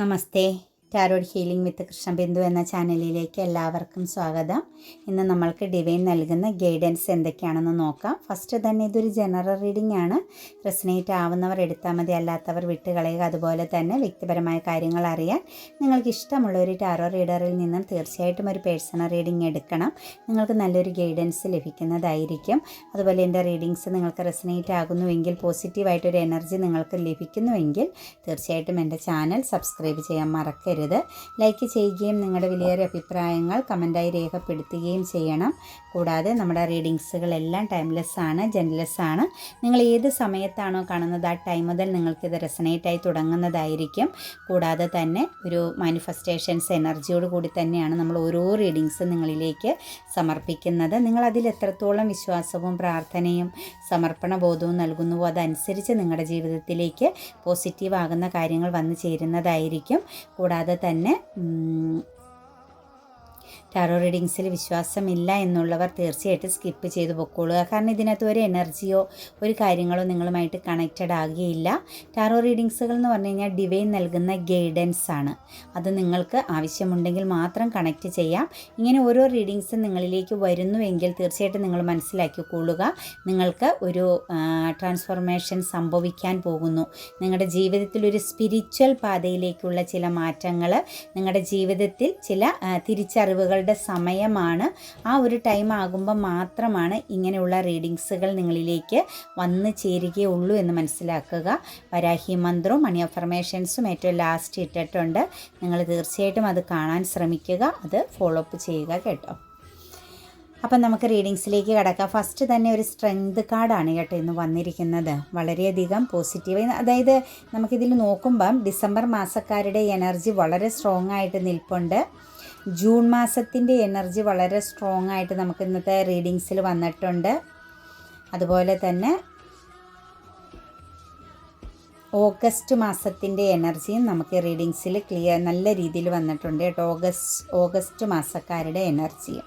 നമസ്തേ. Tarot healing വിത്ത് കൃഷ്ണബിന്ദു എന്ന ചാനലിലേക്ക് എല്ലാവർക്കും സ്വാഗതം. ഇന്ന് നമ്മൾക്ക് ഡിവൈൻ നൽകുന്ന ഗൈഡൻസ് എന്തൊക്കെയാണെന്ന് നോക്കാം. ഫസ്റ്റ് തന്നെ ഇതൊരു ജനറൽ റീഡിംഗ് ആണ്. റെസനേറ്റ് ആവുന്നവർ എടുത്താൽ മതി, അല്ലാത്തവർ വിട്ടുകളയുക. അതുപോലെ തന്നെ വ്യക്തിപരമായ കാര്യങ്ങൾ അറിയാൻ നിങ്ങൾക്ക് ഇഷ്ടമുള്ള ഒരു ടാരോ റീഡറിൽ നിന്നും തീർച്ചയായിട്ടും ഒരു പേഴ്സണൽ റീഡിംഗ് എടുക്കണം. നിങ്ങൾക്ക് നല്ലൊരു ഗൈഡൻസ് ലഭിക്കുന്നതായിരിക്കും. അതുപോലെ എൻ്റെ റീഡിങ്സ് നിങ്ങൾക്ക് റെസനേറ്റ് ആകുന്നുവെങ്കിൽ, പോസിറ്റീവായിട്ടൊരു എനർജി നിങ്ങൾക്ക് ലഭിക്കുന്നുവെങ്കിൽ തീർച്ചയായിട്ടും എൻ്റെ ചാനൽ സബ്സ്ക്രൈബ് ചെയ്യാൻ മറക്കരുത്. ലൈക്ക് ചെയ്യുകയും നിങ്ങളുടെ വിലയേറിയ അഭിപ്രായങ്ങൾ കമൻറ്റായി രേഖപ്പെടുത്തുകയും ചെയ്യണം. കൂടാതെ നമ്മുടെ റീഡിങ്സുകളെല്ലാം ടൈംലെസ് ആണ്, ജെൻലെസ് ആണ്. നിങ്ങൾ ഏത് സമയത്താണോ കാണുന്നത് ആ ടൈം മുതൽ നിങ്ങൾക്കിത് റെസനേറ്റായി തുടങ്ങുന്നതായിരിക്കും. കൂടാതെ തന്നെ ഒരു മാനിഫെസ്റ്റേഷൻസ് എനർജിയോട് കൂടി തന്നെയാണ് നമ്മൾ ഓരോ റീഡിങ്സും നിങ്ങളിലേക്ക് സമർപ്പിക്കുന്നത്. നിങ്ങളതിൽ എത്രത്തോളം വിശ്വാസവും പ്രാർത്ഥനയും സമർപ്പണ ബോധവും നൽകുന്നുവോ അതനുസരിച്ച് നിങ്ങളുടെ ജീവിതത്തിലേക്ക് പോസിറ്റീവ് ആകുന്ന കാര്യങ്ങൾ വന്നു ചേരുന്നതായിരിക്കും. കൂടാതെ തന്നെ ടാരോ റീഡിങ്സിൽ വിശ്വാസമില്ല എന്നുള്ളവർ തീർച്ചയായിട്ടും സ്കിപ്പ് ചെയ്ത് പൊക്കോളുക. കാരണം ഇതിനകത്ത് ഒരു എനർജിയോ ഒരു കാര്യങ്ങളോ നിങ്ങളുമായിട്ട് കണക്റ്റഡ് ആകുകയില്ല. ടാരോ റീഡിങ്സുകൾ എന്ന് പറഞ്ഞു കഴിഞ്ഞാൽ ഡിവൈൻ നൽകുന്ന ഗൈഡൻസ് ആണ്. അത് നിങ്ങൾക്ക് ആവശ്യമുണ്ടെങ്കിൽ മാത്രം കണക്റ്റ് ചെയ്യാം. ഇങ്ങനെ ഓരോ റീഡിങ്സും നിങ്ങളിലേക്ക് വരുന്നുവെങ്കിൽ തീർച്ചയായിട്ടും നിങ്ങൾ മനസ്സിലാക്കിക്കൊള്ളുക, നിങ്ങൾക്ക് ഒരു ട്രാൻസ്ഫോർമേഷൻ സംഭവിക്കാൻ പോകുന്നു. നിങ്ങളുടെ ജീവിതത്തിൽ ഒരു സ്പിരിച്വൽ പാതയിലേക്കുള്ള ചില മാറ്റങ്ങൾ, നിങ്ങളുടെ ജീവിതത്തിൽ ചില തിരിച്ചറിവുകളുടെ സമയമാണ്. ആ ഒരു ടൈം ആകുമ്പോൾ മാത്രമാണ് ഇങ്ങനെയുള്ള റീഡിങ്സുകൾ നിങ്ങളിലേക്ക് വന്നു ചേരുകയുള്ളൂ എന്ന് മനസ്സിലാക്കുക. വരാഹി മന്ത്രവും മണി അഫർമേഷൻസും ഏറ്റവും ലാസ്റ്റ് ഇട്ടിട്ടുണ്ട്. നിങ്ങൾ തീർച്ചയായിട്ടും അത് കാണാൻ ശ്രമിക്കുക, അത് ഫോളോ അപ്പ് ചെയ്യുക കേട്ടോ. അപ്പം നമുക്ക് റീഡിങ്സിലേക്ക് കിടക്കാം. ഫസ്റ്റ് തന്നെ ഒരു സ്ട്രെങ്ത് കാർഡാണ് കേട്ടോ ഇന്ന് വന്നിരിക്കുന്നത്. വളരെയധികം പോസിറ്റീവ്. അതായത് നമുക്കിതിൽ നോക്കുമ്പം ഡിസംബർ മാസക്കാരുടെ എനർജി വളരെ സ്ട്രോങ് ആയിട്ട് നിൽപ്പുണ്ട്. ജൂൺ മാസത്തിൻ്റെ എനർജി വളരെ സ്ട്രോങ് ആയിട്ട് നമുക്ക് ഇന്നത്തെ റീഡിങ്സിൽ വന്നിട്ടുണ്ട്. അതുപോലെ തന്നെ ഓഗസ്റ്റ് മാസത്തിൻ്റെ എനർജിയും നമുക്ക് റീഡിങ്സിൽ നല്ല രീതിയിൽ വന്നിട്ടുണ്ട് കേട്ടോ. ഓഗസ്റ്റ് മാസക്കാരുടെ എനർജിയും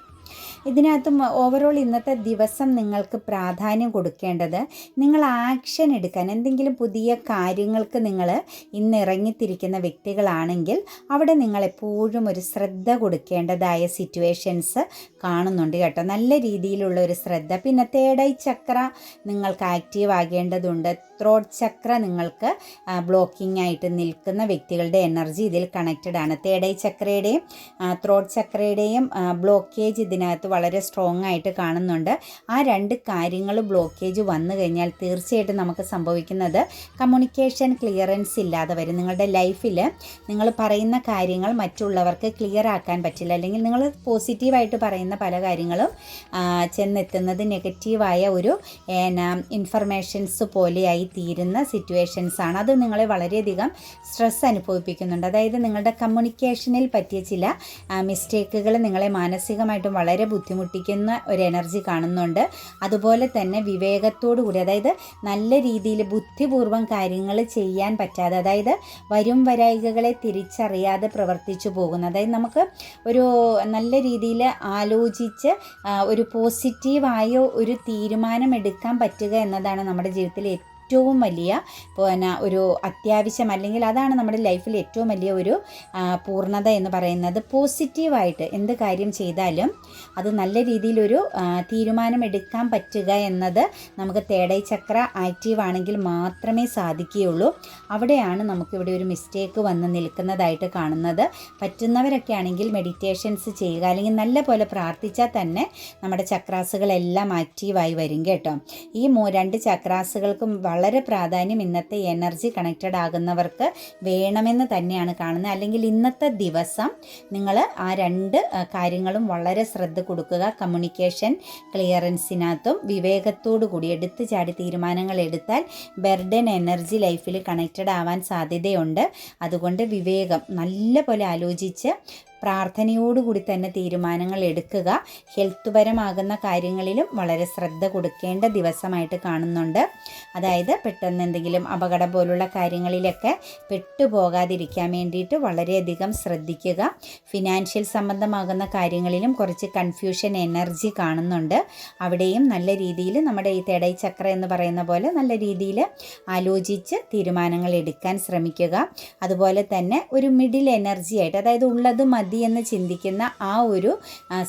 ഇതിനകത്ത് ഓവറോൾ ഇന്നത്തെ ദിവസം നിങ്ങൾക്ക് പ്രാധാന്യം കൊടുക്കേണ്ടത് നിങ്ങൾ ആക്ഷൻ എടുക്കാൻ, എന്തെങ്കിലും പുതിയ കാര്യങ്ങൾക്ക് നിങ്ങൾ ഇന്ന് ഇറങ്ങിത്തിരിക്കുന്ന വ്യക്തികളാണെങ്കിൽ അവിടെ നിങ്ങളെപ്പോഴും ഒരു ശ്രദ്ധ കൊടുക്കേണ്ടതായ സിറ്റുവേഷൻസ് കാണുന്നുണ്ട് കേട്ടോ. നല്ല രീതിയിലുള്ള ഒരു ശ്രദ്ധ. പിന്നെ തേർഡ് ഐ ചക്ര നിങ്ങൾക്ക് ആക്റ്റീവ് ആകേണ്ടതുണ്ട്. ത്രോട്ട് ചക്ര നിങ്ങൾക്ക് ബ്ലോക്കിംഗ് ആയിട്ട് നിൽക്കുന്ന വ്യക്തികളുടെ എനർജി ഇതിൽ കണക്റ്റഡ് ആണ്. തേർഡ് ഐ ചക്രയുടെയും ത്രോട്ട് ചക്രയുടെയും ബ്ലോക്കേജ് ഇതിനകത്ത് വളരെ സ്ട്രോങ് ആയിട്ട് കാണുന്നുണ്ട്. ആ രണ്ട് കാര്യങ്ങൾ ബ്ലോക്കേജ് വന്നു കഴിഞ്ഞാൽ തീർച്ചയായിട്ടും നമുക്ക് സംഭവിക്കുന്നത് കമ്മ്യൂണിക്കേഷൻ ക്ലിയറൻസ് ഇല്ലാതെ വരും. നിങ്ങളുടെ ലൈഫിൽ നിങ്ങൾ പറയുന്ന കാര്യങ്ങൾ മറ്റുള്ളവർക്ക് ക്ലിയർ ആക്കാൻ പറ്റില്ല. അല്ലെങ്കിൽ നിങ്ങൾ പോസിറ്റീവായിട്ട് പറയുന്ന പല കാര്യങ്ങളും ചെന്നെത്തുന്നത് നെഗറ്റീവായ ഒരു ഇൻഫർമേഷൻസ് പോലെയായി തീരുന്ന സിറ്റുവേഷൻസാണ്. അത് നിങ്ങളെ വളരെയധികം സ്ട്രെസ് അനുഭവിപ്പിക്കുന്നുണ്ട്. അതായത് നിങ്ങളുടെ കമ്മ്യൂണിക്കേഷനിൽ പറ്റിയ ചില മിസ്റ്റേക്കുകൾ നിങ്ങളെ മാനസികമായിട്ടും വളരെ ബുദ്ധിമുട്ടിക്കുന്ന ഒരു എനർജി കാണുന്നുണ്ട്. അതുപോലെ തന്നെ വിവേകത്തോടു കൂടി, അതായത് നല്ല രീതിയിൽ ബുദ്ധിപൂർവ്വം കാര്യങ്ങൾ ചെയ്യാൻ പറ്റാതെ, അതായത് വരും വരായികകളെ തിരിച്ചറിയാതെ പ്രവർത്തിച്ചു പോകുന്നു. അതായത് നമുക്ക് ഒരു നല്ല രീതിയിൽ ആലോചിച്ച് ഒരു പോസിറ്റീവായ ഒരു തീരുമാനം എടുക്കാൻ പറ്റുക എന്നതാണ് നമ്മുടെ ജീവിതത്തിൽ ഏറ്റവും വലിയ ഒരു അത്യാവശ്യം, അല്ലെങ്കിൽ അതാണ് നമ്മുടെ ലൈഫിൽ ഏറ്റവും വലിയ ഒരു പൂർണ്ണത എന്ന് പറയുന്നത്. പോസിറ്റീവായിട്ട് എന്ത് കാര്യം ചെയ്താലും അത് നല്ല രീതിയിലൊരു തീരുമാനം എടുക്കാൻ പറ്റുക എന്നത് നമുക്ക് തേർഡ് ഐ ചക്ര ആക്റ്റീവ് ആണെങ്കിൽ മാത്രമേ സാധിക്കുകയുള്ളൂ. അവിടെയാണ് നമുക്കിവിടെ ഒരു മിസ്റ്റേക്ക് വന്ന് നിൽക്കുന്നതായിട്ട് കാണുന്നത്. പറ്റുന്നവരൊക്കെ ആണെങ്കിൽ മെഡിറ്റേഷൻസ് ചെയ്യുക, അല്ലെങ്കിൽ നല്ല പോലെ പ്രാർത്ഥിച്ചാൽ തന്നെ നമ്മുടെ ചക്രാസുകളെല്ലാം ആക്റ്റീവായി വരും കേട്ടോ. ഈ രണ്ട് ചക്രാസുകൾക്കും വളരെ പ്രാധാന്യം ഇന്നത്തെ എനർജി കണക്റ്റഡ് ആകുന്നവർക്ക് വേണമെന്ന് തന്നെയാണ് കാണുന്നത്. അല്ലെങ്കിൽ ഇന്നത്തെ ദിവസം നിങ്ങൾ ആ രണ്ട് കാര്യങ്ങളും വളരെ ശ്രദ്ധ കൊടുക്കുക. കമ്മ്യൂണിക്കേഷൻ ക്ലിയറൻസിനകത്തും വിവേകത്തോടു കൂടി എടുത്തു ചാടി തീരുമാനങ്ങൾ എടുത്താൽ ബർഡൻ എനർജി ലൈഫിൽ കണക്റ്റഡ് ആവാൻ സാധ്യതയുണ്ട്. അതുകൊണ്ട് വിവേകം, നല്ല പോലെ ആലോചിച്ച് പ്രാർത്ഥനയോടുകൂടി തന്നെ തീരുമാനങ്ങൾ എടുക്കുക. ഹെൽത്ത് പരമാകുന്ന കാര്യങ്ങളിലും വളരെ ശ്രദ്ധ കൊടുക്കേണ്ട ദിവസമായിട്ട് കാണുന്നുണ്ട്. അതായത് പെട്ടെന്ന് എന്തെങ്കിലും അപകടം പോലുള്ള കാര്യങ്ങളിലൊക്കെ പെട്ടുപോകാതിരിക്കാൻ വേണ്ടിയിട്ട് വളരെയധികം ശ്രദ്ധിക്കുക. ഫിനാൻഷ്യൽ സംബന്ധമാകുന്ന കാര്യങ്ങളിലും കുറച്ച് കൺഫ്യൂഷൻ എനർജി കാണുന്നുണ്ട്. അവിടെയും നല്ല രീതിയിൽ നമ്മുടെ ഈ തേടൈ ചക്ര എന്ന് പറയുന്ന പോലെ നല്ല രീതിയിൽ ആലോചിച്ച് തീരുമാനങ്ങൾ എടുക്കാൻ ശ്രമിക്കുക. അതുപോലെ തന്നെ ഒരു മിഡിൽ എനർജി ആയിട്ട്, അതായത് ഉള്ളത് മതി എന്ന് ചിന്തിക്കുന്ന ആ ഒരു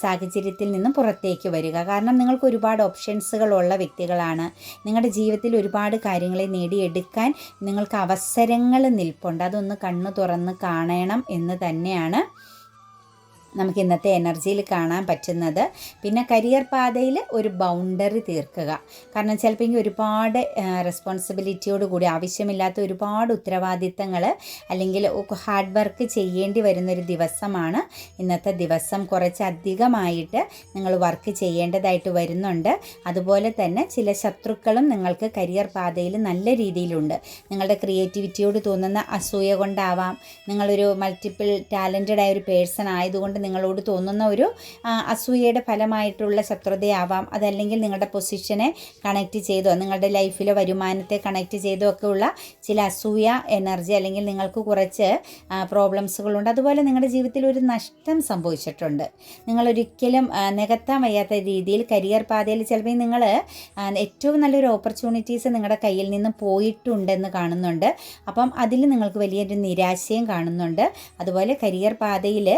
സാഹചര്യത്തിൽ നിന്നും പുറത്തേക്ക് വരിക. കാരണം നിങ്ങൾക്ക് ഒരുപാട് ഓപ്ഷൻസുകളുള്ള വ്യക്തികളാണ്. നിങ്ങളുടെ ജീവിതത്തിൽ ഒരുപാട് കാര്യങ്ങളെ നേടിയെടുക്കാൻ നിങ്ങൾക്ക് അവസരങ്ങൾ നിൽപ്പുണ്ട്. അതൊന്ന് കണ്ണു തുറന്ന് കാണണം എന്ന് തന്നെയാണ് നമുക്ക് ഇന്നത്തെ എനർജിയിൽ കാണാൻ പറ്റുന്നത്. പിന്നെ കരിയർ പാതയിൽ ഒരു ബൗണ്ടറി തീർക്കുക. കാരണം ചിലപ്പോൾ ഒരുപാട് റെസ്പോൺസിബിലിറ്റിയോട് കൂടി ആവശ്യമില്ലാത്ത ഒരുപാട് ഉത്തരവാദിത്തങ്ങൾ അല്ലെങ്കിൽ ഹാർഡ് വർക്ക് ചെയ്യേണ്ടി വരുന്നൊരു ദിവസമാണ് ഇന്നത്തെ ദിവസം. കുറച്ചധികമായിട്ട് നിങ്ങൾ വർക്ക് ചെയ്യേണ്ടതായിട്ട് വരുന്നുണ്ട്. അതുപോലെ തന്നെ ചില ശത്രുക്കളും നിങ്ങൾക്ക് കരിയർ പാതയിൽ നല്ല രീതിയിലുണ്ട്. നിങ്ങളുടെ ക്രിയേറ്റിവിറ്റിയോട് തോന്നുന്ന അസൂയ കൊണ്ടാവാം, നിങ്ങളൊരു മൾട്ടിപ്പിൾ ടാലൻറ്റഡ് ആയ ഒരു പേഴ്സൺ ആയതുകൊണ്ട് നിങ്ങളോട് തോന്നുന്ന ഒരു അസൂയയുടെ ഫലമായിട്ടുള്ള ശത്രുതയാവാം. അതല്ലെങ്കിൽ നിങ്ങളുടെ പൊസിഷനെ കണക്റ്റ് ചെയ്തോ നിങ്ങളുടെ ലൈഫിലെ വരുമാനത്തെ കണക്റ്റ് ചെയ്തോ ഒക്കെ ഉള്ള ചില അസൂയ എനർജി, അല്ലെങ്കിൽ നിങ്ങൾക്ക് കുറച്ച് പ്രോബ്ലംസുകളുണ്ട്. അതുപോലെ നിങ്ങളുടെ ജീവിതത്തിൽ ഒരു നഷ്ടം സംഭവിച്ചിട്ടുണ്ട്. നിങ്ങളൊരിക്കലും നികത്താൻ വയ്യാത്ത രീതിയിൽ കരിയർ പാതയിൽ ചിലപ്പോൾ നിങ്ങൾ ഏറ്റവും നല്ലൊരു ഓപ്പർച്യൂണിറ്റീസ് നിങ്ങളുടെ കയ്യിൽ നിന്ന് പോയിട്ടുണ്ടെന്ന് കാണുന്നുണ്ട്. അപ്പം അതിൽ നിങ്ങൾക്ക് വലിയൊരു നിരാശയും കാണുന്നുണ്ട്. അതുപോലെ കരിയർ പാതയിൽ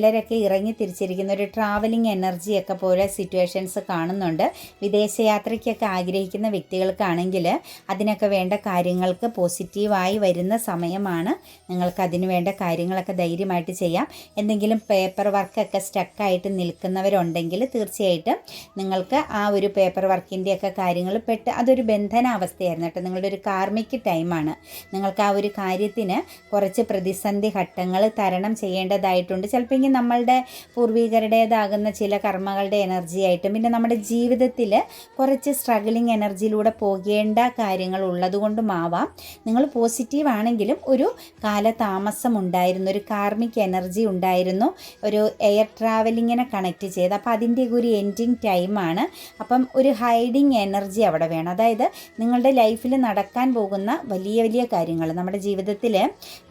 ചിലരൊക്കെ ഇറങ്ങി തിരിച്ചിരിക്കുന്ന ഒരു ട്രാവലിംഗ് എനർജിയൊക്കെ പോലെ സിറ്റുവേഷൻസ് കാണുന്നുണ്ട്. വിദേശയാത്രയ്ക്കൊക്കെ ആഗ്രഹിക്കുന്ന വ്യക്തികൾക്കാണെങ്കിൽ അതിനൊക്കെ വേണ്ട കാര്യങ്ങൾക്ക് പോസിറ്റീവായി വരുന്ന സമയമാണ്. നിങ്ങൾക്ക് അതിന് വേണ്ട കാര്യങ്ങളൊക്കെ ധൈര്യമായിട്ട് ചെയ്യാം. എന്തെങ്കിലും പേപ്പർ വർക്കൊക്കെ സ്റ്റക്കായിട്ട് നിൽക്കുന്നവരുണ്ടെങ്കിൽ തീർച്ചയായിട്ടും നിങ്ങൾക്ക് ആ ഒരു പേപ്പർ വർക്കിൻ്റെയൊക്കെ കാര്യങ്ങൾ അതൊരു ബന്ധനാവസ്ഥയായിരുന്നു കേട്ടോ. നിങ്ങളുടെ ഒരു കാർമിക് ടൈമാണ്. നിങ്ങൾക്ക് ആ ഒരു കാര്യത്തിന് കുറച്ച് പ്രതിസന്ധി ഘട്ടങ്ങൾ തരണം ചെയ്യേണ്ടതായിട്ടുണ്ട്. ചിലപ്പോൾ നമ്മളുടെ പൂർവികരുടേതാകുന്ന ചില കർമ്മകളുടെ എനർജി ആയിട്ടും പിന്നെ നമ്മുടെ ജീവിതത്തിൽ കുറച്ച് സ്ട്രഗിളിങ് എനർജിയിലൂടെ പോകേണ്ട കാര്യങ്ങൾ ഉള്ളതുകൊണ്ടുമാവാം നിങ്ങൾ പോസിറ്റീവ് ആണെങ്കിലും ഒരു കാലതാമസം ഉണ്ടായിരുന്നു, ഒരു കാർമിക് എനർജി ഉണ്ടായിരുന്നു, ഒരു എയർ ട്രാവലിങ്ങിനെ കണക്റ്റ് ചെയ്ത്. അപ്പോൾ അതിൻ്റെ ഒരു എൻഡിങ് ടൈമാണ്. അപ്പം ഒരു ഹൈഡിങ് എനർജി അവിടെ വേണം. അതായത് നിങ്ങളുടെ ലൈഫിൽ നടക്കാൻ പോകുന്ന വലിയ വലിയ കാര്യങ്ങൾ, നമ്മുടെ ജീവിതത്തിൽ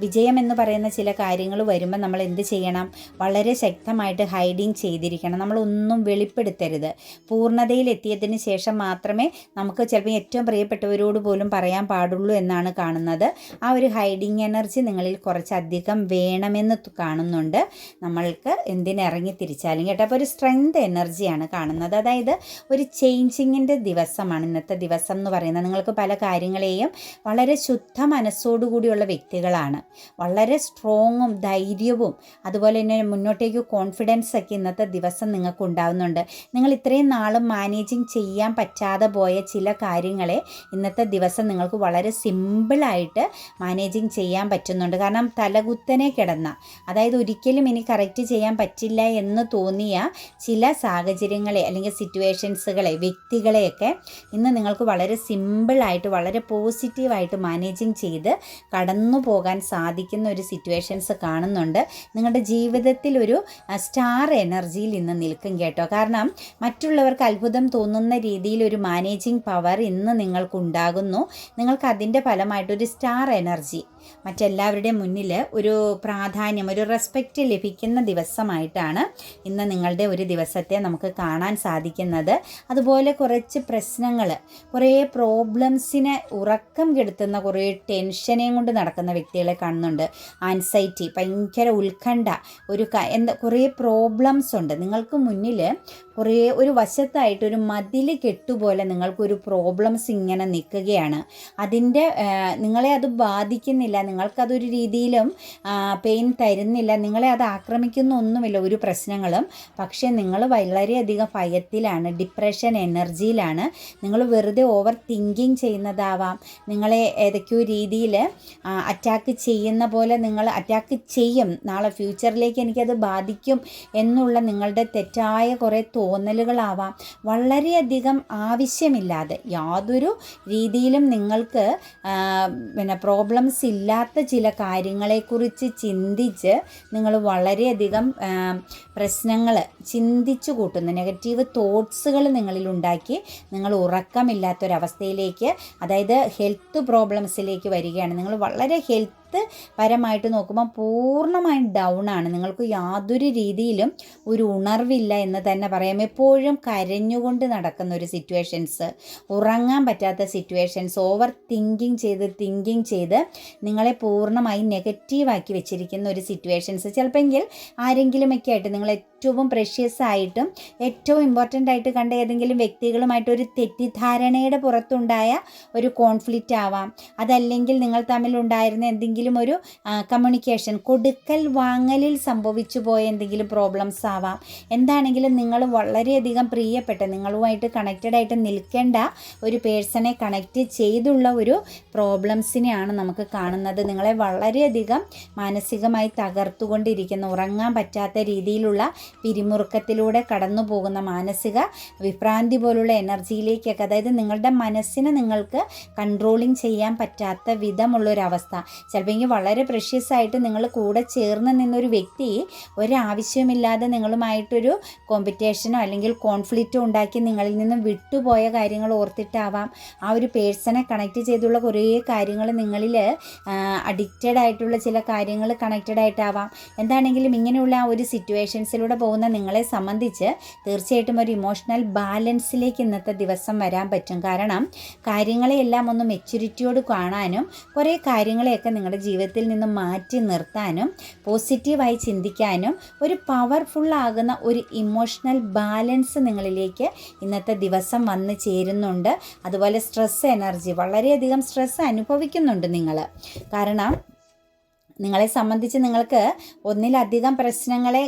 വിജയം എന്ന് പറയുന്ന ചില കാര്യങ്ങൾ വരുമ്പോൾ നമ്മൾ എന്ത് ചെയ്യണം? വളരെ ശക്തമായിട്ട് ഹൈഡിങ് ചെയ്തിരിക്കണം. നമ്മളൊന്നും വെളിപ്പെടുത്തരുത്. പൂർണ്ണതയിലെത്തിയതിന് ശേഷം മാത്രമേ നമുക്ക് ചിലപ്പോൾ ഏറ്റവും പ്രിയപ്പെട്ടവരോട് പോലും പറയാൻ പാടുള്ളൂ എന്നാണ് കാണുന്നത്. ആ ഒരു ഹൈഡിങ് എനർജി നിങ്ങളിൽ കുറച്ചധികം വേണമെന്ന് കാണുന്നുണ്ട്. നമ്മൾക്ക് എന്തിനിറങ്ങി തിരിച്ചാലും കേട്ടോ. അപ്പോൾ ഒരു സ്ട്രെങ്ത് എനർജിയാണ് കാണുന്നത്. അതായത് ഒരു ചേഞ്ചിങ്ങിൻ്റെ ദിവസമാണ് ഇന്നത്തെ ദിവസം എന്ന് പറയുന്നത്. നിങ്ങൾക്ക് പല കാര്യങ്ങളെയും വളരെ ശുദ്ധ മനസ്സോടുകൂടിയുള്ള വ്യക്തികളാണ്. വളരെ സ്ട്രോങ്ങും ധൈര്യവും അതുപോലെ തന്നെ മുന്നോട്ടേക്ക് കോൺഫിഡൻസ് ഒക്കെ ഇന്നത്തെ ദിവസം നിങ്ങൾക്ക് ഉണ്ടാകുന്നുണ്ട്. നിങ്ങൾ ഇത്രയും നാളും മാനേജിങ് ചെയ്യാൻ പറ്റാതെ പോയ ചില കാര്യങ്ങളെ ഇന്നത്തെ ദിവസം നിങ്ങൾക്ക് വളരെ സിമ്പിളായിട്ട് മാനേജിങ് ചെയ്യാൻ പറ്റുന്നുണ്ട്. കാരണം തലകുത്തനെ കിടന്ന, അതായത് ഒരിക്കലും ഇനി കറക്റ്റ് ചെയ്യാൻ പറ്റില്ല എന്ന് തോന്നിയ ചില സാഹചര്യങ്ങളെ അല്ലെങ്കിൽ സിറ്റുവേഷൻസുകളെ വ്യക്തികളെയൊക്കെ ഇന്ന് നിങ്ങൾക്ക് വളരെ സിമ്പിളായിട്ട് വളരെ പോസിറ്റീവായിട്ട് മാനേജിങ് ചെയ്ത് കടന്നു പോകാൻ സാധിക്കുന്ന ഒരു സിറ്റുവേഷൻസ് കാണുന്നുണ്ട്. നിങ്ങളുടെ ജീവിതത്തിൽ ഒരു സ്റ്റാർ എനർജിയിൽ ഇന്ന് നിൽക്കും കേട്ടോ. കാരണം മറ്റുള്ളവർക്ക് അത്ഭുതം തോന്നുന്ന രീതിയിൽ ഒരു മാനേജിങ് പവർ ഇന്ന് നിങ്ങൾക്കുണ്ടാകുന്നു. നിങ്ങൾക്ക് അതിൻ്റെ ഫലമായിട്ടൊരു സ്റ്റാർ എനർജി മറ്റെല്ലാവരുടെയും മുന്നിൽ ഒരു പ്രാധാന്യം, ഒരു റെസ്പെക്റ്റ് ലഭിക്കുന്ന ദിവസമായിട്ടാണ് ഇന്ന് നിങ്ങളുടെ ഒരു ദിവസത്തെ നമുക്ക് കാണാൻ സാധിക്കുന്നത്. അതുപോലെ കുറച്ച് പ്രശ്നങ്ങൾ, കുറേ പ്രോബ്ലംസിനെ ഉറക്കം കെടുത്തുന്ന കുറേ ടെൻഷനെയും കൊണ്ട് നടക്കുന്ന വ്യക്തികളെ കാണുന്നുണ്ട്. ആൻസൈറ്റി, ഭയങ്കര ഉത്കണ്ഠ, കുറേ പ്രോബ്ലംസ് ഉണ്ട് നിങ്ങൾക്ക് മുന്നിൽ. കുറേ ഒരു വശത്തായിട്ടൊരു മതിൽ കെട്ടുപോലെ നിങ്ങൾക്കൊരു പ്രോബ്ലംസ് ഇങ്ങനെ നിൽക്കുകയാണ്. അതിൻ്റെ നിങ്ങളെ അത് ബാധിക്കുന്നില്ല, നിങ്ങൾക്കതൊരു രീതിയിലും പെയിൻ തരുന്നില്ല, നിങ്ങളെ അത് ആക്രമിക്കുന്ന ഒന്നുമില്ല ഒരു പ്രശ്നങ്ങളും. പക്ഷേ നിങ്ങൾ വളരെയധികം ഭയത്തിലാണ്, ഡിപ്രഷൻ എനർജിയിലാണ്. നിങ്ങൾ വെറുതെ ഓവർ തിങ്കിങ് ചെയ്യുന്നതാവാം. നിങ്ങളെ ഏതൊക്കെയോ രീതിയിൽ അറ്റാക്ക് ചെയ്യുന്ന പോലെ നിങ്ങൾ അറ്റാക്ക് ചെയ്യും. നാളെ ഫ്യൂച്ചറിലേക്ക് എനിക്കത് ബാധിക്കും എന്നുള്ള നിങ്ങളുടെ തെറ്റായ കുറേ തോന്നലുകളാവാം. വളരെയധികം ആവശ്യമില്ലാതെ യാതൊരു രീതിയിലും നിങ്ങൾക്ക് പ്രോബ്ലംസ് ഇല്ല ഇല്ലാത്ത ചില കാര്യങ്ങളെക്കുറിച്ച് ചിന്തിച്ച് നിങ്ങൾ വളരെയധികം പ്രശ്നങ്ങൾ ചിന്തിച്ചു കൂട്ടുന്നു. നെഗറ്റീവ് തോട്ട്സുകൾ നിങ്ങളിലുണ്ടാക്കി നിങ്ങൾ ഉറക്കമില്ലാത്തൊരവസ്ഥയിലേക്ക്, അതായത് ഹെൽത്ത് പ്രോബ്ലംസിലേക്ക് വരികയാണ്. നിങ്ങൾ വളരെ പരമായിട്ട് നോക്കുമ്പോൾ പൂർണ്ണമായും ഡൗൺ ആണ്. നിങ്ങൾക്ക് യാതൊരു രീതിയിലും ഒരു ഉണർവില്ല എന്ന് തന്നെ പറയാം. എപ്പോഴും കരഞ്ഞുകൊണ്ട് നടക്കുന്ന ഒരു സിറ്റുവേഷൻസ്, ഉറങ്ങാൻ പറ്റാത്ത സിറ്റുവേഷൻസ്, ഓവർ തിങ്കിങ് ചെയ്ത് നിങ്ങളെ പൂർണ്ണമായി നെഗറ്റീവാക്കി വെച്ചിരിക്കുന്ന ഒരു സിറ്റുവേഷൻസ്. ചിലപ്പോൾ ആരെങ്കിലുമൊക്കെ ആയിട്ട് നിങ്ങൾ ഏറ്റവും പ്രഷ്യസ് ആയിട്ടും ഏറ്റവും ഇമ്പോർട്ടൻ്റ് ആയിട്ട് കണ്ട ഏതെങ്കിലും വ്യക്തികളുമായിട്ടൊരു തെറ്റിദ്ധാരണയുടെ പുറത്തുണ്ടായ ഒരു കോൺഫ്ലിക്റ്റ് ആവാം. അതല്ലെങ്കിൽ നിങ്ങൾ തമ്മിലുണ്ടായിരുന്ന എന്തെങ്കിലും ഒരു കമ്മ്യൂണിക്കേഷൻ, കൊടുക്കൽ വാങ്ങലിൽ സംഭവിച്ചു പോയ എന്തെങ്കിലും പ്രോബ്ലംസ് ആവാം. എന്താണെങ്കിലും നിങ്ങൾ വളരെയധികം പ്രിയപ്പെട്ട, നിങ്ങളുമായിട്ട് കണക്റ്റഡ് ആയിട്ട് നിൽക്കേണ്ട ഒരു പേഴ്സണെ കണക്റ്റ് ചെയ്തുള്ള ഒരു പ്രോബ്ലംസിനെയാണ് നമുക്ക് കാണുന്നത്. നിങ്ങളെ വളരെയധികം മാനസികമായി തകർത്തുകൊണ്ടിരിക്കുന്ന, ഉറങ്ങാൻ പറ്റാത്ത രീതിയിലുള്ള പിരിമുറുക്കത്തിലൂടെ കടന്നു പോകുന്ന മാനസിക വിഭ്രാന്തി പോലുള്ള എനർജിയിലേക്കൊക്കെ, അതായത് നിങ്ങളുടെ മനസ്സിനെ നിങ്ങൾക്ക് കൺട്രോളിങ് ചെയ്യാൻ പറ്റാത്ത വിധമുള്ളൊരവസ്ഥ. ചിലപ്പോൾ വളരെ പ്രഷ്യസ് ആയിട്ട് നിങ്ങൾ കൂടെ ചേർന്ന് നിന്നൊരു വ്യക്തി ഒരാവശ്യമില്ലാതെ നിങ്ങളുമായിട്ടൊരു കോമ്പറ്റീഷനോ അല്ലെങ്കിൽ കോൺഫ്ലിക്റ്റോ ഉണ്ടാക്കി നിങ്ങളിൽ നിന്നും വിട്ടുപോയ കാര്യങ്ങൾ ഓർത്തിട്ടാവാം. ആ ഒരു പേഴ്സണെ കണക്റ്റ് ചെയ്തുള്ള കുറേ കാര്യങ്ങൾ നിങ്ങളിൽ അഡിക്റ്റഡ് ആയിട്ടുള്ള ചില കാര്യങ്ങൾ കണക്റ്റഡ് ആയിട്ടാവാം. എന്താണെങ്കിലും ഇങ്ങനെയുള്ള ആ ഒരു സിറ്റുവേഷൻസിലൂടെ പോകുന്ന നിങ്ങളെ സംബന്ധിച്ച് തീർച്ചയായിട്ടും ഒരു ഇമോഷണൽ ബാലൻസിലേക്ക് ഇന്നത്തെ ദിവസം വരാൻ പറ്റും. കാരണം കാര്യങ്ങളെയെല്ലാം ഒന്ന് മെച്യൂരിറ്റിയോട് കാണാനും കുറേ കാര്യങ്ങളെയൊക്കെ നിങ്ങളുടെ ജീവിതത്തിൽ നിന്ന് മാറ്റി നിർത്താനും പോസിറ്റീവായി ചിന്തിക്കാനും ഒരു പവർഫുള്ളാകുന്ന ഒരു ഇമോഷണൽ ബാലൻസ് നിങ്ങളിലേക്ക് ഇന്നത്തെ ദിവസം വന്ന് ചേരുന്നുണ്ട്. അതുപോലെ സ്ട്രെസ് എനർജി, വളരെയധികം സ്ട്രെസ് അനുഭവിക്കുന്നുണ്ട് നിങ്ങൾ. കാരണം നിങ്ങളെ സംബന്ധിച്ച് നിങ്ങൾക്ക് ഒന്നിലധികം പ്രശ്നങ്ങളെ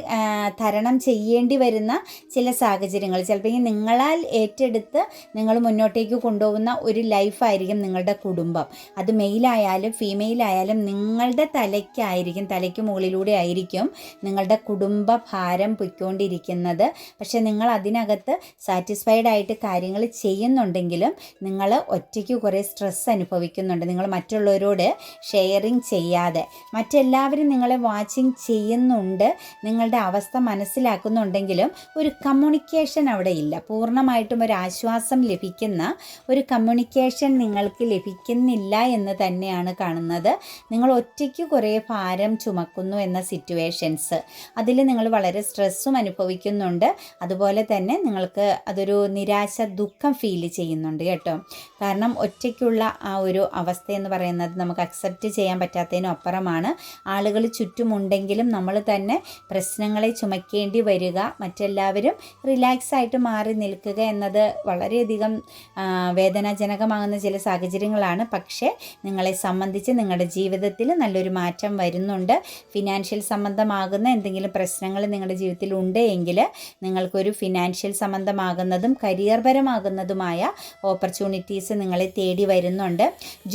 തരണം ചെയ്യേണ്ടി വരുന്ന ചില സാഹചര്യങ്ങൾ, ചിലപ്പോൾ നിങ്ങളാൽ ഏറ്റെടുത്ത് നിങ്ങൾ മുന്നോട്ടേക്ക് കൊണ്ടുപോകുന്ന ഒരു ലൈഫായിരിക്കും നിങ്ങളുടെ കുടുംബം. അത് മെയിലായാലും ഫീമെയിലായാലും നിങ്ങളുടെ തലയ്ക്ക് മുകളിലൂടെ ആയിരിക്കും നിങ്ങളുടെ കുടുംബ ഭാരം പൊയ്ക്കൊണ്ടിരിക്കുന്നത്. പക്ഷേ നിങ്ങൾ അതിനകത്ത് സാറ്റിസ്ഫൈഡ് ആയിട്ട് കാര്യങ്ങൾ ചെയ്യുന്നുണ്ടെങ്കിലും നിങ്ങൾ ഒറ്റയ്ക്ക് കുറേ സ്ട്രെസ് അനുഭവിക്കുന്നുണ്ട്. നിങ്ങൾ മറ്റുള്ളവരോട് ഷെയറിങ് ചെയ്യാതെ, മറ്റെല്ലാവരും നിങ്ങളെ വാച്ചിങ് ചെയ്യുന്നുണ്ട്, നിങ്ങളുടെ അവസ്ഥ മനസ്സിലാക്കുന്നുണ്ടെങ്കിലും ഒരു കമ്മ്യൂണിക്കേഷൻ അവിടെ ഇല്ല. പൂർണ്ണമായിട്ടും ഒരു ആശ്വാസം ലഭിക്കുന്ന ഒരു കമ്മ്യൂണിക്കേഷൻ നിങ്ങൾക്ക് ലഭിക്കുന്നില്ല എന്ന് തന്നെയാണ് കാണുന്നത്. നിങ്ങൾ ഒറ്റയ്ക്ക് കുറേ ഭാരം ചുമക്കുന്നു എന്ന സിറ്റുവേഷൻസ്, അതിൽ നിങ്ങൾ വളരെ സ്ട്രെസ്സും അനുഭവിക്കുന്നുണ്ട്. അതുപോലെ തന്നെ നിങ്ങൾക്ക് അതൊരു നിരാശ, ദുഃഖം ഫീൽ ചെയ്യുന്നുണ്ട് കേട്ടോ. കാരണം ഒറ്റയ്ക്കുള്ള ആ ഒരു അവസ്ഥ എന്ന് പറയുന്നത് നമുക്ക് അക്സെപ്റ്റ് ചെയ്യാൻ പറ്റാത്തതിനും അപ്പുറമാണ്. ആളുകൾ ചുറ്റുമുണ്ടെങ്കിലും നമ്മൾ തന്നെ പ്രശ്നങ്ങളെ ചുമക്കേണ്ടി വരിക, മറ്റെല്ലാവരും റിലാക്സ് ആയിട്ട് മാറി നിൽക്കുക എന്നത് വളരെയധികം വേദനാജനകമാകുന്ന ചില സാഹചര്യങ്ങളാണ്. പക്ഷേ നിങ്ങളെ സംബന്ധിച്ച് നിങ്ങളുടെ ജീവിതത്തിൽ നല്ലൊരു മാറ്റം വരുന്നുണ്ട്. ഫിനാൻഷ്യൽ സംബന്ധമാകുന്ന എന്തെങ്കിലും പ്രശ്നങ്ങൾ നിങ്ങളുടെ ജീവിതത്തിൽ ഉണ്ട് എങ്കിൽ നിങ്ങൾക്കൊരു ഫിനാൻഷ്യൽ സംബന്ധമാകുന്നതും കരിയർ പരമാകുന്നതുമായ ഓപ്പർച്യൂണിറ്റീസ് നിങ്ങളെ തേടി വരുന്നുണ്ട്.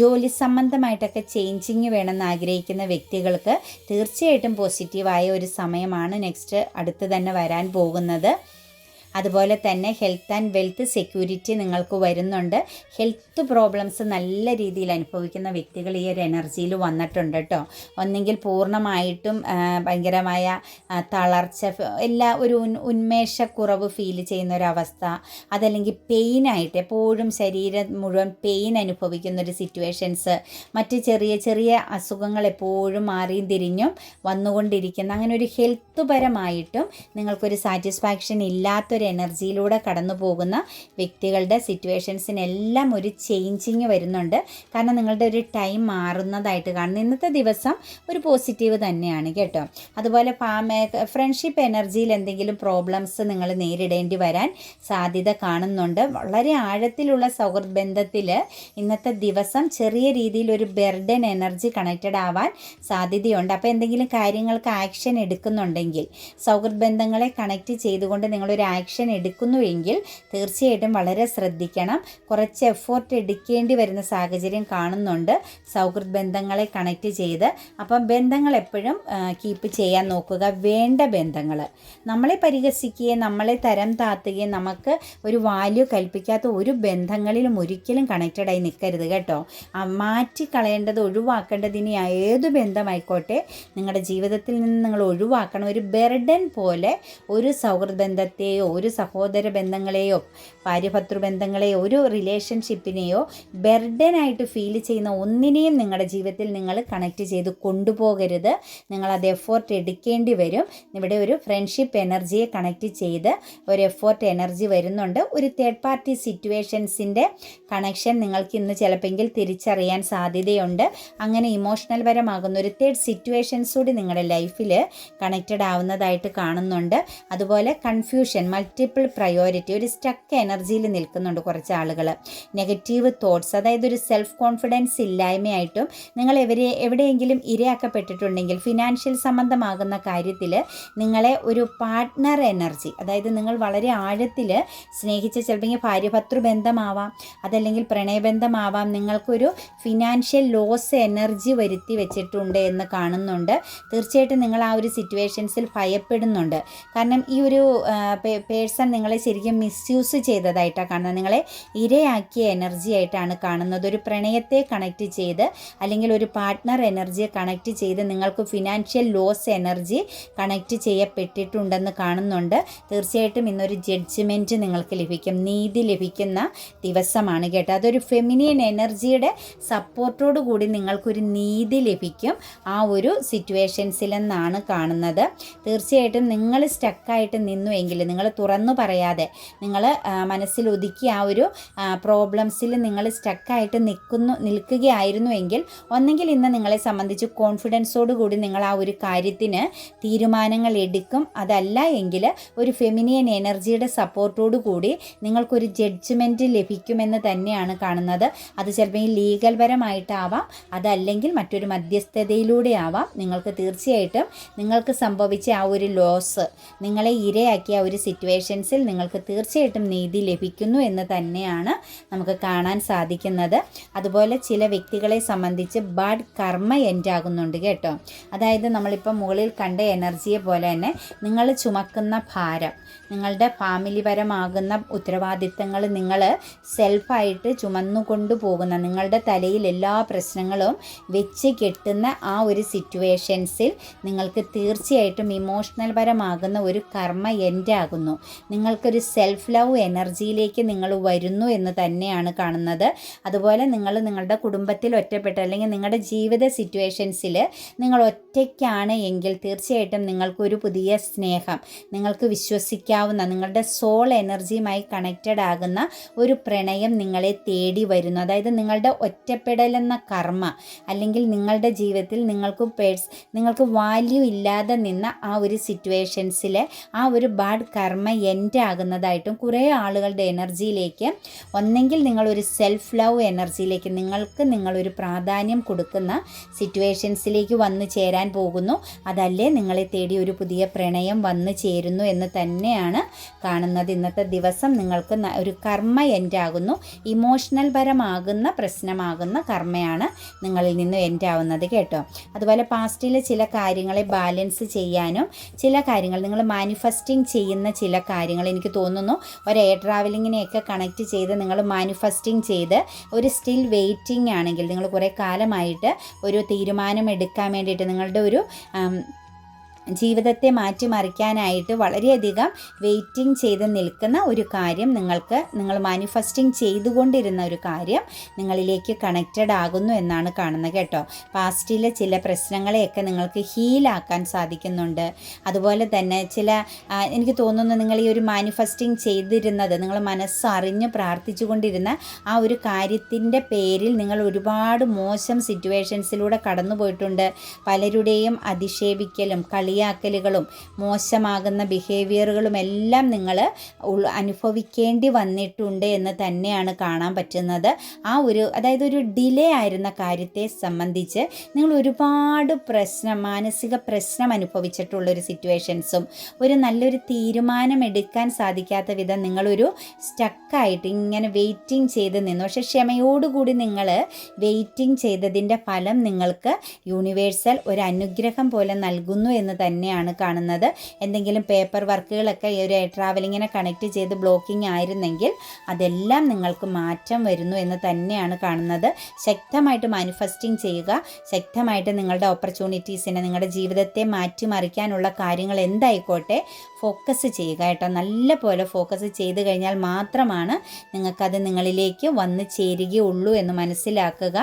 ജോലി സംബന്ധമായിട്ടൊക്കെ ചേഞ്ചിങ് വേണമെന്ന് ആഗ്രഹിക്കുന്ന വ്യക്തികൾക്ക് തീർച്ചയായിട്ടും പോസിറ്റീവായ ഒരു സമയമാണ് നെക്സ്റ്റ് അടുത്ത് തന്നെ വരാൻ പോകുന്നത്. അതുപോലെ തന്നെ ഹെൽത്ത് ആൻഡ് വെൽത്ത് സെക്യൂരിറ്റി നിങ്ങൾക്ക് വരുന്നുണ്ട്. ഹെൽത്ത് പ്രോബ്ലംസ് നല്ല രീതിയിൽ അനുഭവിക്കുന്ന വ്യക്തികൾ ഈ ഒരു എനർജിയിൽ വന്നിട്ടുണ്ട് കേട്ടോ. ഒന്നെങ്കിൽ പൂർണ്ണമായിട്ടും ഭയങ്കരമായ തളർച്ച, ഒരു ഉന്മേഷക്കുറവ് ഫീൽ ചെയ്യുന്ന ഒരവസ്ഥ, അതല്ലെങ്കിൽ പെയിനായിട്ട് എപ്പോഴും ശരീരം മുഴുവൻ പെയിൻ അനുഭവിക്കുന്നൊരു സിറ്റുവേഷൻസ്, മറ്റ് ചെറിയ ചെറിയ അസുഖങ്ങൾ എപ്പോഴും മാറിയും തിരിഞ്ഞും വന്നുകൊണ്ടിരിക്കുന്ന അങ്ങനെ ഒരു ഹെൽത്ത് പരമായിട്ടും നിങ്ങൾക്കൊരു സാറ്റിസ്ഫാക്ഷൻ ഇല്ലാത്തൊരു എനർജിയിലൂടെ കടന്നു പോകുന്ന വ്യക്തികളുടെ സിറ്റുവേഷൻസിനെല്ലാം ഒരു ചേഞ്ചിങ് വരുന്നുണ്ട്. കാരണം നിങ്ങളുടെ ഒരു ടൈം മാറുന്നതായിട്ട് കാണുന്നു. ഇന്നത്തെ ദിവസം ഒരു പോസിറ്റീവ് തന്നെയാണ് കേട്ടോ. അതുപോലെ ഫ്രണ്ട്ഷിപ്പ് എനർജിയിൽ എന്തെങ്കിലും പ്രോബ്ലംസ് നിങ്ങൾ നേരിടേണ്ടി വരാൻ സാധ്യത കാണുന്നുണ്ട്. വളരെ ആഴത്തിലുള്ള സൗഹൃദ ബന്ധത്തിൽ ഇന്നത്തെ ദിവസം ചെറിയ രീതിയിൽ ഒരു ബർഡൻ എനർജി കണക്റ്റഡ് ആവാൻ സാധ്യതയുണ്ട്. അപ്പോൾ എന്തെങ്കിലും കാര്യങ്ങൾക്ക് ആക്ഷൻ എടുക്കുന്നുണ്ടെങ്കിൽ, സൗഹൃദ ബന്ധങ്ങളെ കണക്റ്റ് ചെയ്തുകൊണ്ട് നിങ്ങളൊരു ആക്ഷൻ ആക്ഷൻ എടുക്കുന്നുവെങ്കിൽ തീർച്ചയായിട്ടും വളരെ ശ്രദ്ധിക്കണം. കുറച്ച് എഫോർട്ട് എടുക്കേണ്ടി വരുന്ന സാഹചര്യം കാണുന്നുണ്ട് സൗഹൃദ ബന്ധങ്ങളെ കണക്ട് ചെയ്ത്. അപ്പം ബന്ധങ്ങൾ എപ്പോഴും കീപ്പ് ചെയ്യാൻ നോക്കുക. വേണ്ട ബന്ധങ്ങൾ, നമ്മളെ പരിഹസിക്കുകയും നമ്മളെ തരം താത്തുകയും നമുക്ക് ഒരു വാല്യൂ കൽപ്പിക്കാത്ത ഒരു ബന്ധങ്ങളിലും ഒരിക്കലും കണക്റ്റഡായി നിൽക്കരുത് കേട്ടോ. മാറ്റിക്കളയേണ്ടത്, ഒഴിവാക്കേണ്ടത് ഇനി ഏത് ബന്ധമായിക്കോട്ടെ നിങ്ങളുടെ ജീവിതത്തിൽ നിന്ന് നിങ്ങൾ ഒഴിവാക്കണം. ഒരു ബർഡൻ പോലെ ഒരു സൗഹൃദ ബന്ധത്തെയോ ഒരു സഹോദര ബന്ധങ്ങളെയോ ഭാര്യഭർത്തൃ ബന്ധങ്ങളെയോ ഒരു റിലേഷൻഷിപ്പിനെയോ ബർഡനായിട്ട് ഫീൽ ചെയ്യുന്ന ഒന്നിനെയും നിങ്ങളുടെ ജീവിതത്തിൽ നിങ്ങൾ കണക്ട് ചെയ്ത് കൊണ്ടുപോകരുത്. നിങ്ങളത് എഫോർട്ട് എടുക്കേണ്ടി വരും. ഇവിടെ ഒരു ഫ്രണ്ട്ഷിപ്പ് എനർജിയെ കണക്ട് ചെയ്ത് ഒരു എഫോർട്ട് എനർജി വരുന്നുണ്ട്. ഒരു തേർഡ് പാർട്ടി സിറ്റുവേഷൻസിൻ്റെ കണക്ഷൻ നിങ്ങൾക്ക് ഇന്ന് ചിലപ്പോൾ തിരിച്ചറിയാൻ സാധ്യതയുണ്ട്. അങ്ങനെ ഇമോഷണൽ പരമാകുന്ന ഒരു തേർഡ് സിറ്റുവേഷൻസ് കൂടി നിങ്ങളുടെ ലൈഫിൽ കണക്റ്റഡ് ആവുന്നതായിട്ട് കാണുന്നുണ്ട്. അതുപോലെ കൺഫ്യൂഷൻ, മൾട്ടിപ്പിൾ പ്രയോറിറ്റി, ഒരു സ്റ്റക്ക് എനർജിയിൽ നിൽക്കുന്നുണ്ട് കുറച്ച് ആളുകൾ. നെഗറ്റീവ് തോട്ട്സ്, അതായത് ഒരു സെൽഫ് കോൺഫിഡൻസ് ഇല്ലായ്മയായിട്ടും നിങ്ങൾ എവിടെയെങ്കിലും ഇരയാക്കപ്പെട്ടിട്ടുണ്ടെങ്കിൽ ഫിനാൻഷ്യൽ സംബന്ധമാകുന്ന കാര്യത്തിൽ നിങ്ങളെ ഒരു പാർട്ട്ണർ എനർജി, അതായത് നിങ്ങൾ വളരെ ആഴത്തിൽ സ്നേഹിച്ച ചിലപ്പോൾ ഭാര്യഭർത്തൃ ബന്ധമാവാം, അതല്ലെങ്കിൽ പ്രണയബന്ധമാവാം, നിങ്ങൾക്കൊരു ഫിനാൻഷ്യൽ ലോസ് എനർജി വരുത്തി വെച്ചിട്ടുണ്ട് എന്ന് കാണുന്നുണ്ട്. തീർച്ചയായിട്ടും നിങ്ങൾ ആ ഒരു സിറ്റുവേഷൻസിൽ ഭയപ്പെടുന്നുണ്ട്. കാരണം ഈ ഒരു പേഴ്സൺ നിങ്ങളെ ശരിക്കും മിസ്യൂസ് ചെയ്തതായിട്ടാണ് കാണുന്നത്. നിങ്ങളെ ഇരയാക്കിയ എനർജി ആയിട്ടാണ് കാണുന്നത്. ഒരു പ്രണയത്തെ കണക്ട് ചെയ്ത് അല്ലെങ്കിൽ ഒരു പാർട്ട്ണർ എനർജിയെ കണക്ട് ചെയ്ത് നിങ്ങൾക്ക് ഫിനാൻഷ്യൽ ലോസ് എനർജി കണക്ട് ചെയ്യപ്പെട്ടിട്ടുണ്ടെന്ന് കാണുന്നുണ്ട്. തീർച്ചയായിട്ടും ഇന്നൊരു ജഡ്ജ്മെൻറ്റ് നിങ്ങൾക്ക് ലഭിക്കും, നീതി ലഭിക്കുന്ന ദിവസമാണ് കേട്ടോ. അതൊരു ഫെമിനിയൻ എനർജിയുടെ സപ്പോർട്ടോടു കൂടി നിങ്ങൾക്കൊരു നീതി ലഭിക്കും ആ ഒരു സിറ്റുവേഷൻസിലെന്നാണ് കാണുന്നത്. തീർച്ചയായിട്ടും നിങ്ങൾ സ്റ്റക്കായിട്ട് നിന്നുവെങ്കിൽ, നിങ്ങൾ തുറന്നു പറയാതെ നിങ്ങൾ മനസ്സിൽ ഒതുക്കി ആ ഒരു പ്രോബ്ലംസിൽ നിങ്ങൾ സ്റ്റക്കായിട്ട് നിൽക്കുകയായിരുന്നുവെങ്കിൽ ഒന്നെങ്കിൽ ഇന്ന് നിങ്ങളെ സംബന്ധിച്ച് കോൺഫിഡൻസോടു കൂടി നിങ്ങൾ ആ ഒരു കാര്യത്തിന് തീരുമാനങ്ങൾ എടുക്കും. അതല്ല എങ്കിൽ ഒരു ഫെമിനിയൻ എനർജിയുടെ സപ്പോർട്ടോടു കൂടി നിങ്ങൾക്കൊരു ജഡ്ജ്മെൻറ്റ് ലഭിക്കുമെന്ന് തന്നെയാണ് കാണുന്നത്. അത് ചിലപ്പോൾ ലീഗൽ പരമായിട്ടാവാം, അതല്ലെങ്കിൽ മറ്റൊരു മധ്യസ്ഥതയിലൂടെ ആവാം. നിങ്ങൾക്ക് തീർച്ചയായിട്ടും നിങ്ങൾക്ക് സംഭവിച്ച ആ ഒരു ലോസ്, നിങ്ങളെ ഇരയാക്കിയ ആ ഒരു സിറ്റുവേഷൻസിൽ നിങ്ങൾക്ക് തീർച്ചയായിട്ടും നീതി ലഭിക്കുന്നു എന്ന് തന്നെയാണ് നമുക്ക് കാണാൻ സാധിക്കുന്നത്. അതുപോലെ ചില വ്യക്തികളെ സംബന്ധിച്ച് ബാഡ് കർമ്മ എൻഡ് ആകുന്നുണ്ട് കേട്ടോ. അതായത് നമ്മളിപ്പോൾ മുകളിൽ കണ്ട എനർജിയെ പോലെ തന്നെ നിങ്ങൾ ചുമക്കുന്ന ഭാരം, നിങ്ങളുടെ ഫാമിലി പരമാകുന്ന ഉത്തരവാദിത്തങ്ങൾ നിങ്ങൾ സെൽഫായിട്ട് ചുമന്നുകൊണ്ടു പോകുന്ന, നിങ്ങളുടെ തലയിൽ എല്ലാ പ്രശ്നങ്ങളും വെച്ച് കെട്ടുന്ന ആ ഒരു സിറ്റുവേഷൻസിൽ നിങ്ങൾക്ക് തീർച്ചയായിട്ടും ഇമോഷണൽ പരമാകുന്ന ഒരു കർമ്മ എൻഡ് ആകുന്നു. നിങ്ങൾക്കൊരു സെൽഫ് ലവ് എനർജിയിലേക്ക് നിങ്ങൾ വരുന്നു എന്ന് തന്നെയാണ് കാണുന്നത്. അതുപോലെ നിങ്ങൾ നിങ്ങളുടെ കുടുംബത്തിൽ ഒറ്റപ്പെട്ട് അല്ലെങ്കിൽ നിങ്ങളുടെ ജീവിത സിറ്റുവേഷൻസിൽ നിങ്ങൾ ഒറ്റയ്ക്കാണ് എങ്കിൽ തീർച്ചയായിട്ടും നിങ്ങൾക്കൊരു പുതിയ സ്നേഹം, നിങ്ങൾക്ക് വിശ്വസിക്കാവുന്ന, നിങ്ങളുടെ സോൾ എനർജിയുമായി കണക്റ്റഡ് ആകുന്ന ഒരു പ്രണയം നിങ്ങളെ തേടി വരുന്നു. അതായത് നിങ്ങളുടെ ഒറ്റപ്പെടലെന്ന കർമ്മ അല്ലെങ്കിൽ നിങ്ങളുടെ ജീവിതത്തിൽ നിങ്ങൾക്ക് വാല്യൂ ഇല്ലാതെ നിന്ന ആ ഒരു സിറ്റുവേഷൻസിലെ ആ ഒരു ബാഡ് കർമ്മ എൻഡ് ആകുന്നതായിട്ടും കുറേ ആളുകളുടെ എനർജിയിലേക്ക്, ഒന്നെങ്കിൽ നിങ്ങളൊരു സെൽഫ് ലവ് എനർജിയിലേക്ക്, നിങ്ങളൊരു പ്രാധാന്യം കൊടുക്കുന്ന സിറ്റുവേഷൻസിലേക്ക് വന്നു ചേരാൻ പോകുന്നു. അതല്ലേ നിങ്ങളെ തേടി ഒരു പുതിയ പ്രണയം വന്നു ചേരുന്നു എന്ന് തന്നെയാണ് കാണുന്നത്. ഇന്നത്തെ ദിവസം നിങ്ങൾക്ക് ഒരു കർമ്മ എൻഡ് ആകുന്നു. ഇമോഷണൽ പരമാകുന്ന പ്രശ്നമാകുന്ന കർമ്മയാണ് നിങ്ങളിൽ നിന്ന് എൻഡ് ആവുന്നത് കേട്ടോ. അതുപോലെ പാസ്റ്റിലെ ചില കാര്യങ്ങളെ ബാലൻസ് ചെയ്യാനും ചില കാര്യങ്ങൾ നിങ്ങൾ മാനിഫെസ്റ്റിംഗ് ചെയ്യുന്ന ചില കാര്യങ്ങൾ എനിക്ക് തോന്നുന്നു ഒരു എയർ ട്രാവലിങ്ങിനെയൊക്കെ കണക്ട് ചെയ്ത് നിങ്ങൾ മാനിഫെസ്റ്റിംഗ് ചെയ്ത് ഒരു സ്റ്റിൽ വെയിറ്റിംഗ് ആണെങ്കിൽ, നിങ്ങൾ കുറേ കാലമായിട്ട് ഒരു തീരുമാനം എടുക്കാൻ വേണ്ടിയിട്ട് നിങ്ങളുടെ ഒരു ജീവിതത്തെ മാറ്റിമറിക്കാനായിട്ട് വളരെയധികം വെയിറ്റിംഗ് ചെയ്ത് നിൽക്കുന്ന ഒരു കാര്യം നിങ്ങൾ മാനിഫെസ്റ്റിംഗ് ചെയ്തുകൊണ്ടിരുന്ന ഒരു കാര്യം നിങ്ങളിലേക്ക് കണക്റ്റഡ് ആകുന്നു എന്നാണ് കാണുന്നത് കേട്ടോ. പാസ്റ്റിലെ ചില പ്രശ്നങ്ങളെയൊക്കെ നിങ്ങൾക്ക് ഹീലാക്കാൻ സാധിക്കുന്നുണ്ട്. അതുപോലെ തന്നെ എനിക്ക് തോന്നുന്നു നിങ്ങൾ ഈ ഒരു മാനിഫെസ്റ്റിംഗ് ചെയ്തിരുന്നത്, നിങ്ങൾ മനസ്സറിഞ്ഞ് പ്രാർത്ഥിച്ചുകൊണ്ടിരുന്ന ആ ഒരു കാര്യത്തിൻ്റെ പേരിൽ നിങ്ങൾ ഒരുപാട് മോശം സിറ്റുവേഷൻസിലൂടെ കടന്നു പോയിട്ടുണ്ട്. പലരുടെയും അധിക്ഷേപിക്കലും കളി കളിയാക്കലുകളും മോശമാകുന്ന ബിഹേവിയറുകളും എല്ലാം നിങ്ങൾ അനുഭവിക്കേണ്ടി വന്നിട്ടുണ്ട് എന്ന് തന്നെയാണ് കാണാൻ പറ്റുന്നത്. അതായത് ഒരു ഡിലേ ആയിരുന്ന കാര്യത്തെ സംബന്ധിച്ച് നിങ്ങൾ ഒരുപാട് മാനസിക പ്രശ്നം അനുഭവിച്ചിട്ടുള്ളൊരു സിറ്റുവേഷൻസും നല്ലൊരു തീരുമാനം എടുക്കാൻ സാധിക്കാത്ത വിധം നിങ്ങളൊരു സ്റ്റക്കായിട്ട് ഇങ്ങനെ വെയിറ്റിംഗ് ചെയ്ത് നിന്നു. പക്ഷേ ക്ഷമയോടുകൂടി നിങ്ങൾ വെയിറ്റിംഗ് ചെയ്തതിൻ്റെ ഫലം നിങ്ങൾക്ക് യൂണിവേഴ്സൽ ഒരു അനുഗ്രഹം പോലെ നൽകുന്നു എന്ന് തന്നെയാണ് കാണുന്നത്. എന്തെങ്കിലും പേപ്പർ വർക്കുകളൊക്കെ ഒരു ട്രാവലിങ്ങിനെ കണക്ട് ചെയ്ത് ബ്ലോക്കിംഗ് ആയിരുന്നെങ്കിൽ അതെല്ലാം നിങ്ങൾക്ക് മാറ്റം വരുന്നു എന്ന് തന്നെയാണ് കാണുന്നത്. ശക്തമായിട്ട് മാനിഫെസ്റ്റിംഗ് ചെയ്യുക, ശക്തമായിട്ട് നിങ്ങളുടെ ഓപ്പർച്യൂണിറ്റീസിനെ, നിങ്ങളുടെ ജീവിതത്തെ മാറ്റിമറിക്കാനുള്ള കാര്യങ്ങൾ എന്തായിക്കോട്ടെ ഫോക്കസ് ചെയ്യുക കേട്ടോ. നല്ല പോലെ ഫോക്കസ് ചെയ്ത് കഴിഞ്ഞാൽ മാത്രമാണ് നിങ്ങൾക്കത് നിങ്ങളിലേക്ക് വന്ന് ചേരുകയുള്ളൂ എന്ന് മനസ്സിലാക്കുക.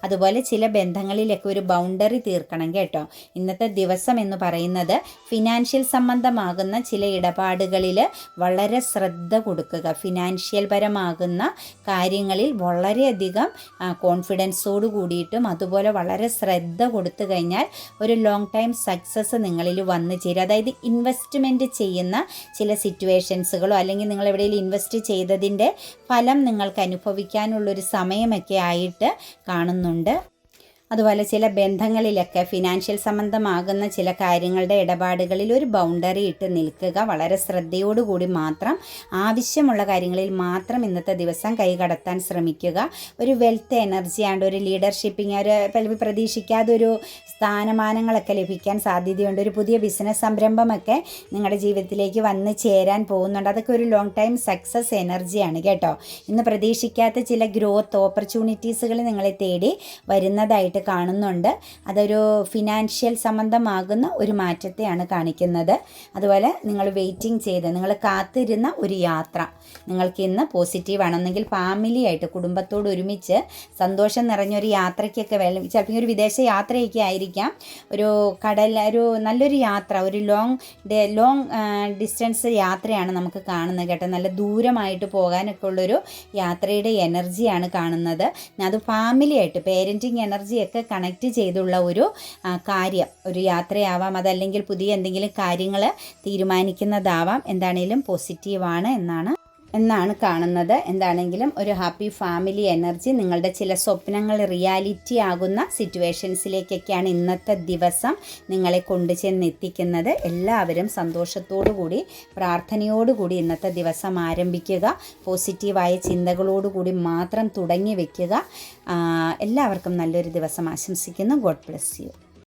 അതുപോലെ ചില ബന്ധങ്ങളിലൊക്കെ ഒരു ബൗണ്ടറി തീർക്കണം കേട്ടോ. ഇന്നത്തെ ദിവസം എന്ന് പറയുന്നത് ഫിനാൻഷ്യൽ സംബന്ധമാകുന്ന ചില ഇടപാടുകളിൽ വളരെ ശ്രദ്ധ കൊടുക്കുക. ഫിനാൻഷ്യൽ പരമാകുന്ന കാര്യങ്ങളിൽ വളരെയധികം കോൺഫിഡൻസോട് കൂടിയിട്ടും അതുപോലെ വളരെ ശ്രദ്ധ കൊടുത്തു കഴിഞ്ഞാൽ ഒരു ലോങ് ടൈം സക്സസ് നിങ്ങളിൽ വന്നു ചേരും. അതായത് ഇൻവെസ്റ്റ്മെൻറ്റ് ചെയ്യുന്ന ചില സിറ്റുവേഷൻസുകളോ അല്ലെങ്കിൽ നിങ്ങൾ എവിടെയെങ്കിലും ഇൻവെസ്റ്റ് ചെയ്തതിൻ്റെ ഫലം നിങ്ങൾക്ക് അനുഭവിക്കാനുള്ളൊരു സമയമൊക്കെ ആയിട്ട് കാണുന്നുണ്ട്. അതുപോലെ ചില ബന്ധങ്ങളിലൊക്കെ ഫിനാൻഷ്യൽ സംബന്ധമാകുന്ന ചില കാര്യങ്ങളുടെ ഇടപാടുകളിൽ ഒരു ബൗണ്ടറി ഇട്ട് നിൽക്കുക. വളരെ ശ്രദ്ധയോടുകൂടി മാത്രം ആവശ്യമുള്ള കാര്യങ്ങളിൽ മാത്രം ഇന്നത്തെ ദിവസം കൈകടത്താൻ ശ്രമിക്കുക. ഒരു വെൽത്ത് എനർജി ആണ്ട് ഒരു ലീഡർഷിപ്പിങ്, ഒരു പ്രതീക്ഷിക്കാതെ ഒരു സ്ഥാനമാനങ്ങളൊക്കെ ലഭിക്കാൻ സാധ്യതയുണ്ട്. ഒരു പുതിയ ബിസിനസ് സംരംഭമൊക്കെ നിങ്ങളുടെ ജീവിതത്തിലേക്ക് വന്ന് ചേരാൻ പോകുന്നുണ്ട്. അതൊക്കെ ഒരു ലോങ് ടൈം സക്സസ് എനർജിയാണ് കേട്ടോ. ഇന്ന് പ്രതീക്ഷിക്കാത്ത ചില ഗ്രോത്ത് ഓപ്പർച്യൂണിറ്റീസുകൾ നിങ്ങളെ തേടി വരുന്നതായിട്ട് കാണുന്നുണ്ട്. അതൊരു ഫിനാൻഷ്യൽ സംബന്ധമാകുന്ന ഒരു മാറ്റത്തെയാണ് കാണിക്കുന്നത്. അതുപോലെ നിങ്ങൾ വെയിറ്റിംഗ് ചെയ്ത് നിങ്ങൾ കാത്തിരുന്ന ഒരു യാത്ര നിങ്ങൾക്ക് ഇന്ന് പോസിറ്റീവ് ആണെന്നെങ്കിൽ ഫാമിലി ആയിട്ട് കുടുംബത്തോട് ഒരുമിച്ച് സന്തോഷം നിറഞ്ഞൊരു യാത്രയ്ക്കൊക്കെ ചിലപ്പോൾ ഒരു വിദേശ യാത്രയൊക്കെ ആയിരിക്കാം, ഒരു നല്ലൊരു യാത്ര, ഒരു ലോങ് ഡിസ്റ്റൻസ് യാത്രയാണ് നമുക്ക് കാണുന്നത് കേട്ടോ. നല്ല ദൂരമായിട്ട് പോകാനൊക്കെ ഉള്ളൊരു യാത്രയുടെ എനർജിയാണ് കാണുന്നത്. അത് ഫാമിലി ആയിട്ട് പേരൻറ്റിങ് എനർജിയൊക്കെ കണക്ട് ചെയ്തുള്ള ഒരു കാര്യം, ഒരു യാത്രയാവാം, അതല്ലെങ്കിൽ പുതിയ എന്തെങ്കിലും കാര്യങ്ങൾ തീരുമാനിക്കുന്നതാവാം. എന്താണെങ്കിലും പോസിറ്റീവാണ് എന്നാണ് കാണുന്നത്. എന്താണെങ്കിലും ഒരു ഹാപ്പി ഫാമിലി എനർജി, നിങ്ങളുടെ ചില സ്വപ്നങ്ങൾ റിയാലിറ്റി ആകുന്ന സിറ്റുവേഷൻസിലേക്കൊക്കെയാണ് ഇന്നത്തെ ദിവസം നിങ്ങളെ കൊണ്ടുചെന്നെത്തിക്കുന്നത്. എല്ലാവരും സന്തോഷത്തോടു കൂടി പ്രാർത്ഥനയോടുകൂടി ഇന്നത്തെ ദിവസം ആരംഭിക്കുക. പോസിറ്റീവായ ചിന്തകളോടുകൂടി മാത്രം തുടങ്ങി വയ്ക്കുക. എല്ലാവർക്കും നല്ലൊരു ദിവസം ആശംസിക്കുന്നു. God bless you.